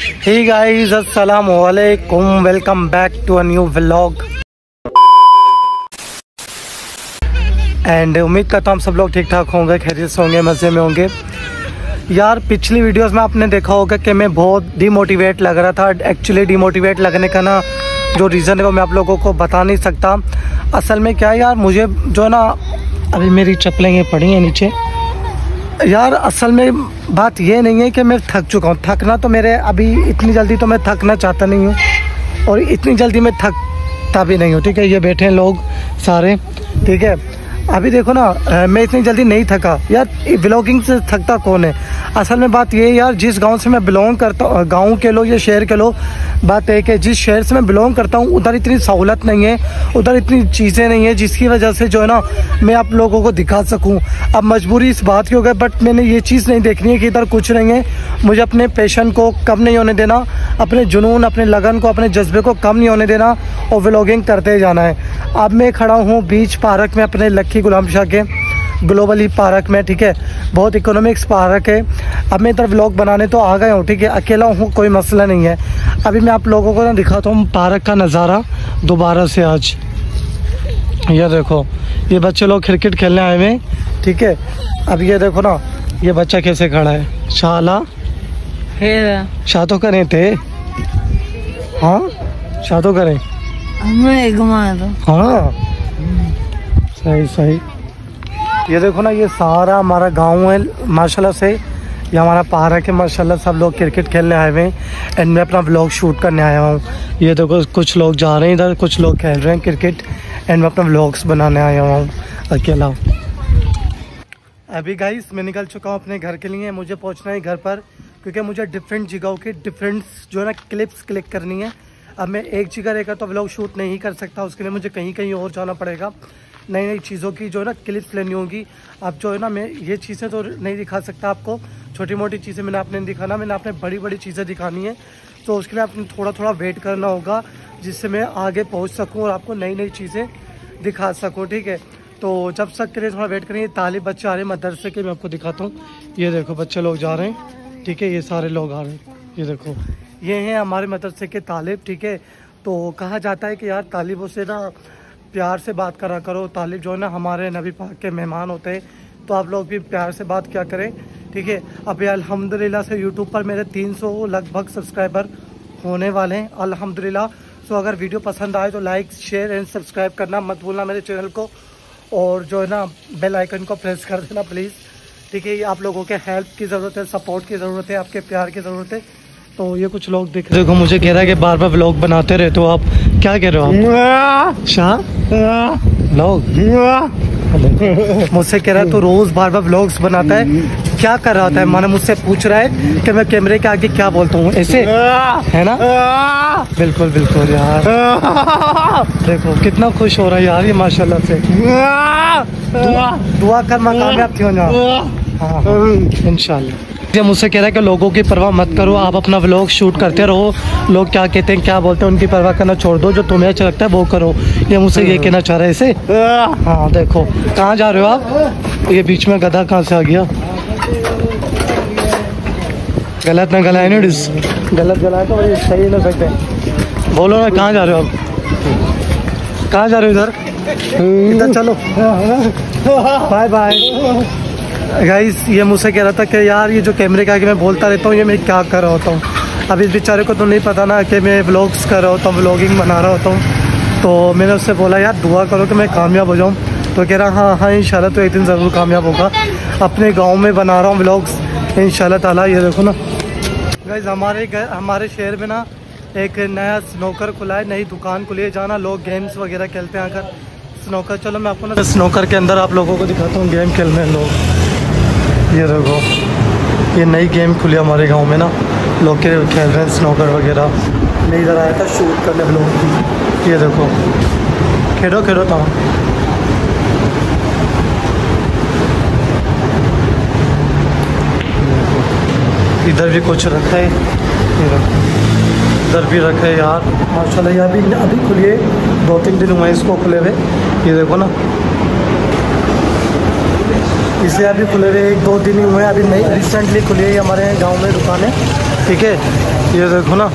हे guys, अस्सलाम वालेकुम, welcome back to a new vlog. And उम्मीद करता हूँ सब लोग ठीक ठाक होंगे, खैरियत से होंगे, मज़े में होंगे। यार पिछली वीडियोस में आपने देखा होगा कि मैं बहुत डिमोटिवेट लग रहा था। एक्चुअली डिमोटिवेट लगने का ना जो रीज़न है वो मैं आप लोगों को बता नहीं सकता। असल में क्या है यार, मुझे जो है ना, अभी मेरी चप्पलें ये पड़ी हैं नीचे। यार असल में बात ये नहीं है कि मैं थक चुका हूँ। थकना तो मेरे अभी इतनी जल्दी तो मैं थकना चाहता नहीं हूँ और इतनी जल्दी मैं थकता भी नहीं हूँ। ठीक है, ये बैठे हैं लोग सारे, ठीक है। अभी देखो ना, मैं इतनी जल्दी नहीं थका यार। व्लॉगिंग से थकता कौन है? असल में बात ये है यार, जिस गांव से मैं बिलोंग करता हूँ, गांव के लोग या शहर के लोग, बात है कि जिस शहर से मैं बिलोंग करता हूँ उधर इतनी सहूलत नहीं है, उधर इतनी चीज़ें नहीं है जिसकी वजह से जो है ना मैं आप लोगों को दिखा सकूँ। अब मजबूरी इस बात की हो गई, बट मैंने ये चीज़ नहीं देखनी है कि इधर कुछ नहीं है। मुझे अपने पैशन को कम नहीं होने देना, अपने जुनून, अपने लगन को, अपने जज्बे को कम नहीं होने देना और व्लॉगिंग करते जाना है। अब मैं खड़ा हूँ बीच पार्क में, अपने लक्की गुलाम शाह के ग्लोबली पार्क में, ठीक है। बहुत इकोनॉमिक्स पार्क है। अब मैं इधर व्लॉग बनाने तो आ गया हूँ, ठीक है। अकेला हूँ, कोई मसला नहीं है। अभी मैं आप लोगों को ना दिखाता हूँ पार्क का नज़ारा दोबारा से आज। ये देखो, ये बच्चे लोग क्रिकेट खेलने आए हुए हैं, ठीक है। अब ये देखो ना, ये बच्चा कैसे खड़ा है। शाला शाह तो करें थे, हाँ शाह तो करें, हाँ सही सही। ये देखो ना, ये सारा हमारा गांव है माशाल्लाह से। ये हमारा पार्क है माशाल्लाह। सब लोग क्रिकेट खेलने आए हुए हैं एंड मैं अपना व्लॉग शूट करने आया हूँ। ये देखो, कुछ लोग जा रहे हैं इधर, कुछ लोग खेल रहे हैं क्रिकेट एंड मैं अपना व्लॉग्स बनाने आया हूँ अकेला। अभी गाइस मैं निकल चुका हूँ अपने घर के लिए। मुझे पहुँचना है घर पर, क्योंकि मुझे डिफरेंट जगहों की डिफरेंट जो है ना क्लिप्स क्लिक करनी है। अब मैं एक जगह रहकर तो व्लॉग शूट नहीं कर सकता, उसके लिए मुझे कहीं कहीं और जाना पड़ेगा। नई नई चीज़ों की जो है ना क्लिप्स लेनी होगी। अब जो है ना, मैं ये चीज़ें तो नहीं दिखा सकता आपको, छोटी मोटी चीज़ें मैंने आपने दिखाना, मैंने आपने बड़ी बड़ी चीज़ें दिखानी है। तो उसके लिए आपने थोड़ा थोड़ा वेट करना होगा, जिससे मैं आगे पहुंच सकूं और आपको नई नई चीज़ें दिखा सकूं, ठीक है। तो जब तक के लिए थोड़ा वेट करेंगे। तालिब बच्चे आ रहे हैं मदरसे के, मैं आपको दिखाता हूँ। ये देखो बच्चे लोग जा रहे हैं, ठीक है। ये सारे लोग आ रहे हैं, ये देखो, ये हैं हमारे मदरसे के तालिब, ठीक है। तो कहा जाता है कि यार तालिबों से ना प्यार से बात करा करो। तालिब जो है ना हमारे नबी पाक के मेहमान होते हैं, तो आप लोग भी प्यार से बात क्या करें, ठीक है। अभी अल्हम्दुलिल्लाह से यूट्यूब पर मेरे 300 लगभग सब्सक्राइबर होने वाले हैं अल्हम्दुलिल्लाह। सो अगर वीडियो पसंद आए तो लाइक, शेयर एंड सब्सक्राइब करना मत भूलना मेरे चैनल को, और जो है ना बेल आइकन को प्रेस कर देना प्लीज़, ठीक है। आप लोगों के हेल्प की ज़रूरत है, सपोर्ट की ज़रूरत है, आपके प्यार की ज़रूरत है। तो ये कुछ लोग दिख रहे, देखो मुझे कह रहा है कि बार बार व्लॉग बनाते रहे, तो आप क्या कह रहे हो आप? शाह व्लॉग मुझसे कह रहा है तो रोज बार बार व्लॉग्स बनाता है, क्या कर रहा था? माने मुझसे पूछ रहा है कि मैं कैमरे के आगे क्या बोलता हूँ, ऐसे है ना? बिल्कुल बिल्कुल यार। देखो कितना खुश हो रहा है यार ये माशाल्लाह से। दुआ कर मैं कामयाब थी हो जाऊँ, हाँ इंशाल्लाह। ये मुझसे कह रहा है कि लोगों की परवाह मत करो, आप अपना व्लॉग शूट करते रहो, लोग क्या कहते हैं क्या बोलते हैं उनकी परवाह करना छोड़ दो, जो तुम्हें अच्छा लगता है वो करो। ये मुझसे ये कहना चाह रहा है इसे। हाँ देखो, कहाँ जा रहे हो आप? ये बीच में गधा कहाँ से आ गया? गलत ना गलाए ना, गलत गलाए तो सही ना सकते। बोलो ना कहाँ जा रहे हो आप? कहाँ जा रहे हो? इधर इधर चलो, बाय बाय। गाइस ये मुझसे कह रहा था कि यार ये जो कैमरे के आगे मैं बोलता रहता हूँ ये मैं क्या कर रहा होता हूँ। अब इस बेचारे को तो नहीं पता ना कि मैं व्लॉग्स कर रहा होता हूँ, व्लॉगिंग बना रहा होता हूँ। तो मैंने उससे बोला यार दुआ करो कि मैं कामयाब हो जाऊँ। तो कह रहा हाँ हाँ इंशाल्लाह तो एक दिन ज़रूर कामयाब होगा। अपने गाँव में बना रहा हूँ व्लॉग्स इंशाल्लाह ताला। ये देखो ना गाइस, हमारे शहर में ना एक नया स्नोकर खुला है, नई दुकान खुली है, जाना लोग गेम्स वगैरह खेलते हैं आकर स्नोकर। चलो मैं आपको ना स्नोकर के अंदर आप लोगों को दिखाता हूँ, गेम खेल रहे हैं लोग। ये देखो, ये नई गेम खुली हमारे गांव में ना, लोग खेल रहे हैं स्नोकर वगैरह। मैं इधर आया था शूट करने लोगों की। ये देखो, खेलो खेलो था। इधर भी कुछ रखा है, इधर भी रखा है यार माशाल्लाह। ये अभी खुली है, 2-3 दिन हुए इसको खुले हुए। ये देखो ना, इसे अभी खुले हुए 1-2 दिन ही हुए, अभी नई रिसेंटली खुली है हमारे गांव में दुकान है। ठीक है, ये देखो ना